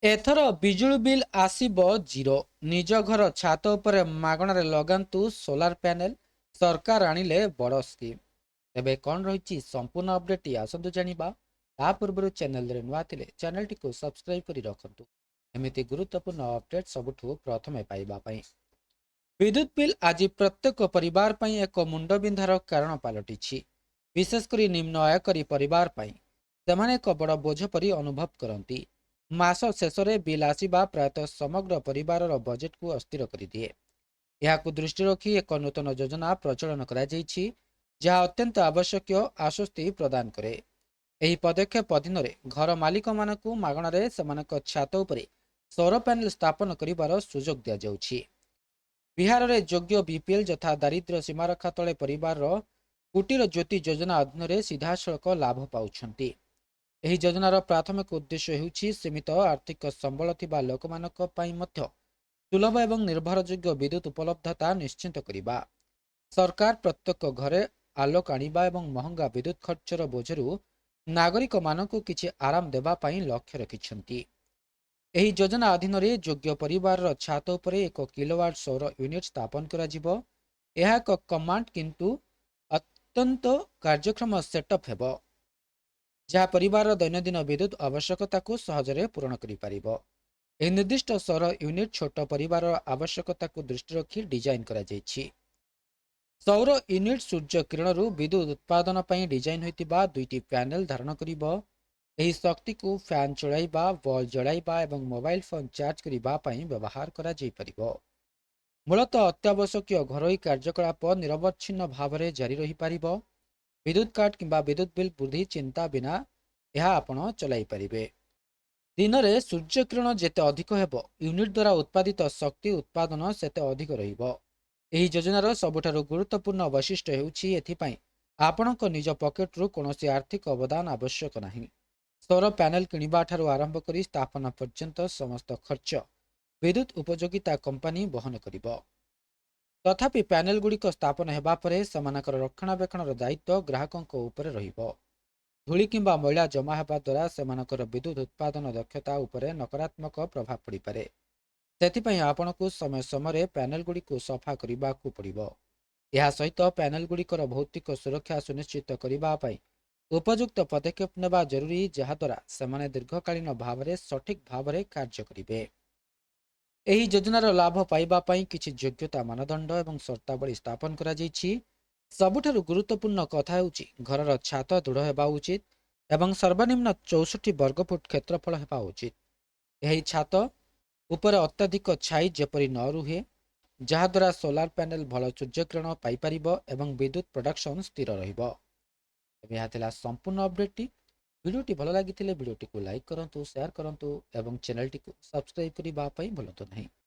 ଏଥର ବିଜୁଳି ବିଲ୍ ଆସିବ ଜିରୋ। ନିଜ ଘର ଛାତ ଉପରେ ମାଗଣାରେ ଲଗାନ୍ତୁ ସୋଲାର ପ୍ୟାନେଲ। ସରକାର ଆଣିଲେ ବଡ଼ ସ୍କିମ୍। ତେବେ କ'ଣ ରହିଛି ସମ୍ପୂର୍ଣ୍ଣ ଅପଡେଟ୍ ଆସନ୍ତୁ ଜାଣିବା। ତା ପୂର୍ବରୁ ଚ୍ୟାନେଲରେ ନୂଆ ଥିଲେ ଚ୍ୟାନେଲଟିକୁ ସବସ୍କ୍ରାଇବ୍ କରି ରଖନ୍ତୁ ଏମିତି ଗୁରୁତ୍ୱପୂର୍ଣ୍ଣ ଅପଡେଟ୍ ସବୁଠୁ ପ୍ରଥମେ ପାଇବା ପାଇଁ। ବିଦ୍ୟୁତ୍ ବିଲ୍ ଆଜି ପ୍ରତ୍ୟେକ ପରିବାର ପାଇଁ ଏକ ମୁଣ୍ଡବିନ୍ଧାର କାରଣ ପାଲଟିଛି। ବିଶେଷ କରି ନିମ୍ନ ଆୟକରୀ ପରିବାର ପାଇଁ ସେମାନେ ଏକ ବଡ଼ ବୋଝ ପରି ଅନୁଭବ କରନ୍ତି। ମାସ ଶେଷରେ ବିଲ୍ ଆସିବା ପ୍ରାୟତଃ ସମଗ୍ର ପରିବାରର ବଜେଟକୁ ଅସ୍ଥିର କରିଦିଏ। ଏହାକୁ ଦୃଷ୍ଟିରେ ରଖି ଏକ ନୂତନ ଯୋଜନା ପ୍ରଚଳନ କରାଯାଇଛି, ଯାହା ଅତ୍ୟନ୍ତ ଆବଶ୍ୟକୀୟ ଆଶ୍ୱସ୍ତି ପ୍ରଦାନ କରେ। ଏହି ପଦକ୍ଷେପ ଅଧୀନରେ ଘର ମାଲିକମାନଙ୍କୁ ମାଗଣାରେ ସେମାନଙ୍କ ଛାତ ଉପରେ ସୌର ପ୍ୟାନେଲ ସ୍ଥାପନ କରିବାର ସୁଯୋଗ ଦିଆଯାଉଛି। ବିହାରରେ ଯୋଗ୍ୟ ବିପିଏଲ୍ ଯଥା ଦାରିଦ୍ର୍ୟ ସୀମାରେଖା ତଳେ ପରିବାରର କୁଟୀର ଜ୍ୟୋତି ଯୋଜନା ଅଧୀନରେ ସିଧାସଳଖ ଲାଭ ପାଉଛନ୍ତି। ଏହି ଯୋଜନାର ପ୍ରାଥମିକ ଉଦ୍ଦେଶ୍ୟ ହେଉଛି ସୀମିତ ଆର୍ଥିକ ସମ୍ବଳ ଥିବା ଲୋକମାନଙ୍କ ପାଇଁ ମଧ୍ୟ ସୁଲଭ ଏବଂ ନିର୍ଭରଯୋଗ୍ୟ ବିଦ୍ୟୁତ୍ ଉପଲବ୍ଧତା ନିଶ୍ଚିତ କରିବା। ସରକାର ପ୍ରତ୍ୟେକ ଘରେ ଆଲୋକ ଆଣିବା ଏବଂ ମହଙ୍ଗା ବିଦ୍ୟୁତ୍ ଖର୍ଚ୍ଚର ବୋଝରୁ ନାଗରିକମାନଙ୍କୁ କିଛି ଆରାମ ଦେବା ପାଇଁ ଲକ୍ଷ୍ୟ ରଖିଛନ୍ତି। ଏହି ଯୋଜନା ଅଧୀନରେ ଯୋଗ୍ୟ ପରିବାରର ଛାତ ଉପରେ 1 କିଲୋୱାଟ୍ ସୌର ୟୁନିଟ୍ ସ୍ଥାପନ କରାଯିବ। ଏହା ଏକ କମାଣ୍ଡ କିନ୍ତୁ ଅତ୍ୟନ୍ତ କାର୍ଯ୍ୟକ୍ଷମ ସେଟଅପ୍ ହେବ, ଯାହା ପରିବାରର ଦୈନନ୍ଦିନ ବିଦ୍ୟୁତ୍ ଆବଶ୍ୟକତାକୁ ସହଜରେ ପୂରଣ କରିପାରିବ। ଏହି ନିର୍ଦ୍ଦିଷ୍ଟ ସୌର ୟୁନିଟ୍ ଛୋଟ ପରିବାରର ଆବଶ୍ୟକତାକୁ ଦୃଷ୍ଟିରେ ରଖି ଡିଜାଇନ୍ କରାଯାଇଛି। ସୌର ୟୁନିଟ୍ ସୂର୍ଯ୍ୟ କିରଣରୁ ବିଦ୍ୟୁତ୍ ଉତ୍ପାଦନ ପାଇଁ ଡିଜାଇନ୍ ହୋଇଥିବା 2ଟି ପ୍ୟାନେଲ ଧାରଣ କରିବ। ଏହି ଶକ୍ତିକୁ ଫ୍ୟାନ୍ ଚଳାଇବା, ବଲ୍ ଜଳାଇବା ଏବଂ ମୋବାଇଲ ଫୋନ୍ ଚାର୍ଜ କରିବା ପାଇଁ ବ୍ୟବହାର କରାଯାଇପାରିବ। ମୂଳତଃ ଅତ୍ୟାବଶ୍ୟକୀୟ ଘରୋଇ କାର୍ଯ୍ୟକଳାପ ନିରବଚ୍ଛିନ୍ନ ଭାବରେ ଜାରି ରହିପାରିବ। ବିଦ୍ୟୁତ୍ କାଟ କିମ୍ବା ବିଦ୍ୟୁତ୍ ବିଲ୍ ବୃଦ୍ଧି ଚିନ୍ତା ବିନା ଏହା ଆପଣ ଚଲାଇପାରିବେ। ଦିନରେ ସୂର୍ଯ୍ୟକିରଣ ଯେତେ ଅଧିକ ହେବ, ୟୁନିଟ୍ ଦ୍ୱାରା ଉତ୍ପାଦିତ ଶକ୍ତି ଉତ୍ପାଦନ ସେତେ ଅଧିକ ରହିବ। ଏହି ଯୋଜନାର ସବୁଠାରୁ ଗୁରୁତ୍ୱପୂର୍ଣ୍ଣ ବୈଶିଷ୍ଟ୍ୟ ହେଉଛି ଏଥିପାଇଁ ଆପଣଙ୍କ ନିଜ ପକେଟରୁ କୌଣସି ଆର୍ଥିକ ଅବଦାନ ଆବଶ୍ୟକ ନାହିଁ। ସୌର ପ୍ୟାନେଲ କିଣିବା ଠାରୁ ଆରମ୍ଭ କରି ସ୍ଥାପନ ପର୍ଯ୍ୟନ୍ତ ସମସ୍ତ ଖର୍ଚ୍ଚ ବିଦ୍ୟୁତ୍ ଉପଯୋଗିତା କମ୍ପାନୀ ବହନ କରିବ। ତଥାପି ପ୍ୟାନେଲଗୁଡ଼ିକ ସ୍ଥାପନ ହେବା ପରେ ସେମାନଙ୍କର ରକ୍ଷଣାବେକ୍ଷଣର ଦାୟିତ୍ୱ ଗ୍ରାହକଙ୍କ ଉପରେ ରହିବ। ଧୂଳି କିମ୍ବା ମଇଳା ଜମା ହେବା ଦ୍ୱାରା ସେମାନଙ୍କର ବିଦ୍ୟୁତ୍ ଉତ୍ପାଦନ ଦକ୍ଷତା ଉପରେ ନକାରାତ୍ମକ ପ୍ରଭାବ ପଡ଼ିପାରେ। ସେଥିପାଇଁ ଆପଣଙ୍କୁ ସମୟ ସମୟରେ ପ୍ୟାନେଲଗୁଡ଼ିକୁ ସଫା କରିବାକୁ ପଡ଼ିବ। ଏହା ସହିତ ପ୍ୟାନେଲଗୁଡ଼ିକର ଭୌତିକ ସୁରକ୍ଷା ସୁନିଶ୍ଚିତ କରିବା ପାଇଁ ଉପଯୁକ୍ତ ପଦକ୍ଷେପ ନେବା ଜରୁରୀ, ଯାହାଦ୍ୱାରା ସେମାନେ ଦୀର୍ଘକାଳୀନ ଭାବରେ ସଠିକ୍ ଭାବରେ କାର୍ଯ୍ୟ କରିବେ। ଏହି ଯୋଜନାର ଲାଭ ପାଇବା ପାଇଁ କିଛି ଯୋଗ୍ୟତା ମାନଦଣ୍ଡ ଏବଂ ସର୍ତ୍ତାବଳୀ ସ୍ଥାପନ କରାଯାଇଛି। ସବୁଠାରୁ ଗୁରୁତ୍ୱପୂର୍ଣ୍ଣ କଥା ହେଉଛି ଘରର ଛାତ ଦୃଢ଼ ହେବା ଉଚିତ ଏବଂ ସର୍ବନିମ୍ନ 64 ବର୍ଗଫୁଟ କ୍ଷେତ୍ରଫଳ ହେବା ଉଚିତ। ଏହି ଛାତ ଉପରେ ଅତ୍ୟଧିକ ଛାଇ ଯେପରି ନ ରୁହେ, ଯାହାଦ୍ୱାରା ସୋଲାର ପ୍ୟାନେଲ ଭଲ ସୂର୍ଯ୍ୟକିରଣ ପାଇପାରିବ ଏବଂ ବିଦ୍ୟୁତ୍ ପ୍ରଡକ୍ସନ ସ୍ଥିର ରହିବ। ଏବେ ଏହା ଥିଲା ସମ୍ପୂର୍ଣ୍ଣ ଅପଡେଟ୍ଟି। ଭିଡ଼ିଓଟି ଭଲ ଲାଗିଥିଲେ ଭିଡ଼ିଓଟିକୁ ଲାଇକ୍ କରନ୍ତୁ, ସେୟାର କରନ୍ତୁ ଏବଂ ଚ୍ୟାନେଲଟିକୁ ସବସ୍କ୍ରାଇବ୍ କରିବା ପାଇଁ ଭୁଲନ୍ତୁ ନାହିଁ।